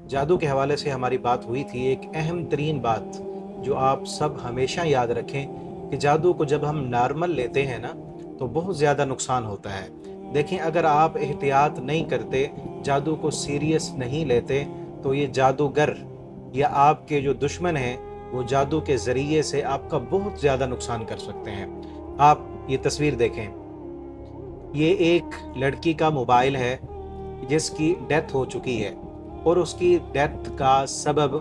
جادو کے حوالے سے ہماری بات ہوئی تھی، ایک اہم ترین بات جو آپ سب ہمیشہ یاد رکھیں کہ جادو کو جب ہم نارمل لیتے ہیں نا تو بہت زیادہ نقصان ہوتا ہے۔ دیکھیں، اگر آپ احتیاط نہیں کرتے، جادو کو سیریس نہیں لیتے، تو یہ جادوگر یا آپ کے جو دشمن ہیں وہ جادو کے ذریعے سے آپ کا بہت زیادہ نقصان کر سکتے ہیں۔ آپ یہ تصویر دیکھیں، یہ ایک لڑکی کا موبائل ہے جس کی ڈیتھ ہو چکی ہے، اور اس کی ڈیتھ کا سبب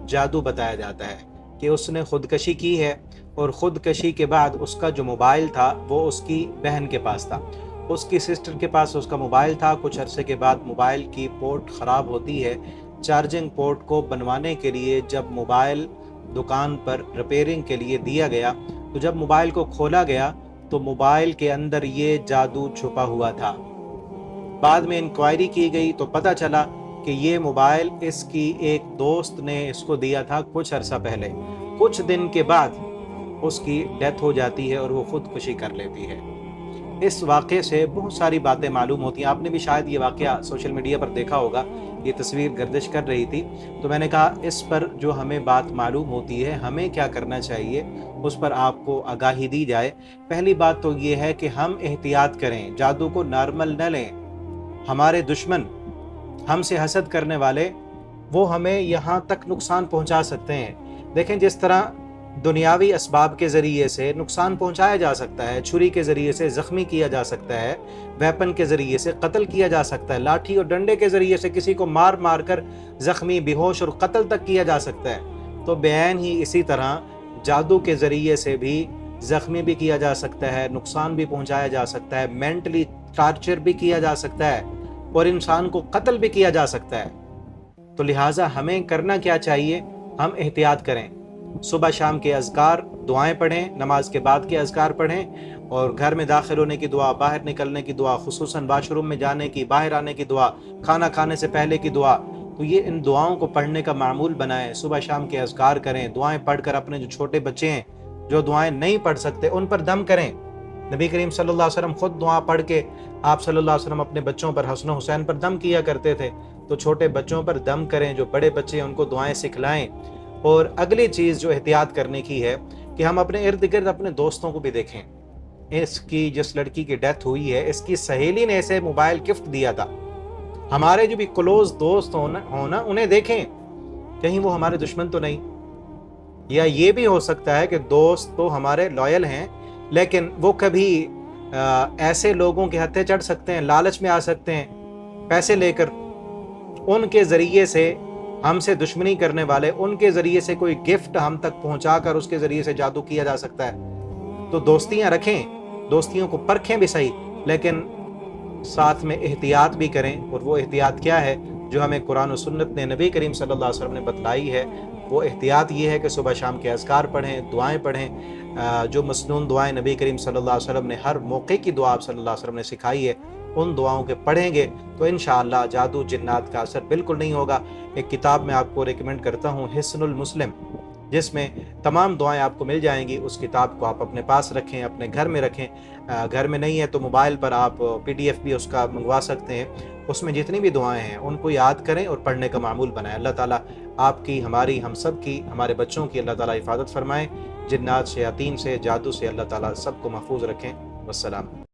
جادو بتایا جاتا ہے کہ اس نے خودکشی کی ہے، اور خودکشی کے بعد اس کا جو موبائل تھا وہ اس کی بہن کے پاس تھا، اس کی سسٹر کے پاس اس کا موبائل تھا۔ کچھ عرصے کے بعد موبائل کی پورٹ خراب ہوتی ہے، چارجنگ پورٹ کو بنوانے کے لیے جب موبائل دکان پر ریپیئرنگ کے لیے دیا گیا، تو جب موبائل کو کھولا گیا تو موبائل کے اندر یہ جادو چھپا ہوا تھا۔ بعد میں انکوائری کی گئی تو پتہ چلا کہ یہ موبائل اس کی ایک دوست نے اس کو دیا تھا کچھ عرصہ پہلے۔ کچھ دن کے بعد اس کی ڈیتھ ہو جاتی ہے اور وہ خودکشی کر لیتی ہے۔ اس واقعے سے بہت ساری باتیں معلوم ہوتی ہیں۔ آپ نے بھی شاید یہ واقعہ سوشل میڈیا پر دیکھا ہوگا، یہ تصویر گردش کر رہی تھی، تو میں نے کہا اس پر جو ہمیں بات معلوم ہوتی ہے، ہمیں کیا کرنا چاہیے، اس پر آپ کو آگاہی دی جائے۔ پہلی بات تو یہ ہے کہ ہم احتیاط کریں، جادو کو نارمل نہ لیں۔ ہمارے دشمن، ہم سے حسد کرنے والے، وہ ہمیں یہاں تک نقصان پہنچا سکتے ہیں۔ دیکھیں، جس طرح دنیاوی اسباب کے ذریعے سے نقصان پہنچایا جا سکتا ہے، چھری کے ذریعے سے زخمی کیا جا سکتا ہے، ویپن کے ذریعے سے قتل کیا جا سکتا ہے، لاٹھی اور ڈنڈے کے ذریعے سے کسی کو مار مار کر زخمی، بے ہوش اور قتل تک کیا جا سکتا ہے، تو بیان ہی اسی طرح جادو کے ذریعے سے بھی زخمی بھی کیا جا سکتا ہے، نقصان بھی پہنچایا جا سکتا ہے، مینٹلی ٹارچر بھی کیا جا سکتا ہے، اور انسان کو قتل بھی کیا جا سکتا ہے۔ تو لہٰذا ہمیں کرنا کیا چاہیے؟ ہم احتیاط کریں، صبح شام کے اذکار، دعائیں پڑھیں، نماز کے بعد کے اذکار پڑھیں، اور گھر میں داخل ہونے کی دعا، باہر نکلنے کی دعا، خصوصاً واش روم میں جانے کی، باہر آنے کی دعا، کھانا کھانے سے پہلے کی دعا، تو یہ ان دعاؤں کو پڑھنے کا معمول بنائیں۔ صبح شام کے اذکار کریں، دعائیں پڑھ کر اپنے جو چھوٹے بچے ہیں جو دعائیں نہیں پڑھ سکتے ان پر دم کریں۔ نبی کریم صلی اللہ علیہ وسلم خود دعا پڑھ کے آپ صلی اللہ علیہ وسلم اپنے بچوں پر، حسن و حسین پر دم کیا کرتے تھے، تو چھوٹے بچوں پر دم کریں، جو بڑے بچے ہیں ان کو دعائیں سکھلائیں۔ اور اگلی چیز جو احتیاط کرنے کی ہے کہ ہم اپنے ارد گرد اپنے دوستوں کو بھی دیکھیں۔ اس کی جس لڑکی کی ڈیتھ ہوئی ہے، اس کی سہیلی نے اسے موبائل گفٹ دیا تھا۔ ہمارے جو بھی کلوز دوست ہونا انہیں دیکھیں، کہیں وہ ہمارے دشمن تو نہیں۔ یا یہ بھی ہو سکتا ہے کہ دوست تو ہمارے لائل ہیں، لیکن وہ کبھی ایسے لوگوں کے ہتھے چڑھ سکتے ہیں، لالچ میں آ سکتے ہیں، پیسے لے کر ان کے ذریعے سے ہم سے دشمنی کرنے والے، ان کے ذریعے سے کوئی گفٹ ہم تک پہنچا کر اس کے ذریعے سے جادو کیا جا سکتا ہے۔ تو دوستیاں رکھیں، دوستیوں کو پرکھیں بھی صحیح، لیکن ساتھ میں احتیاط بھی کریں۔ اور وہ احتیاط کیا ہے جو ہمیں قرآن و سنت نے، نبی کریم صلی اللہ علیہ وسلم نے بتلائی ہے؟ وہ احتیاط یہ ہے کہ صبح شام کے اذکار پڑھیں، دعائیں پڑھیں، جو مسنون دعائیں نبی کریم صلی اللہ علیہ وسلم نے، ہر موقع کی دعا آپ صلی اللہ علیہ وسلم نے سکھائی ہے، ان دعاؤں کے پڑھیں گے تو انشاءاللہ جادو جنات کا اثر بالکل نہیں ہوگا۔ ایک کتاب میں آپ کو ریکمنڈ کرتا ہوں، حصن المسلم، جس میں تمام دعائیں آپ کو مل جائیں گی۔ اس کتاب کو آپ اپنے پاس رکھیں، اپنے گھر میں رکھیں۔ گھر میں نہیں ہے تو موبائل پر آپ PDF بھی اس کا منگوا سکتے ہیں۔ اس میں جتنی بھی دعائیں ہیں ان کو یاد کریں اور پڑھنے کا معمول بنائیں۔ اللہ تعالیٰ آپ کی، ہماری، ہم سب کی، ہمارے بچوں کی اللہ تعالیٰ حفاظت فرمائیں، جنات، شیاطین سے، جادو سے اللہ تعالیٰ سب کو محفوظ رکھیں۔ والسلام۔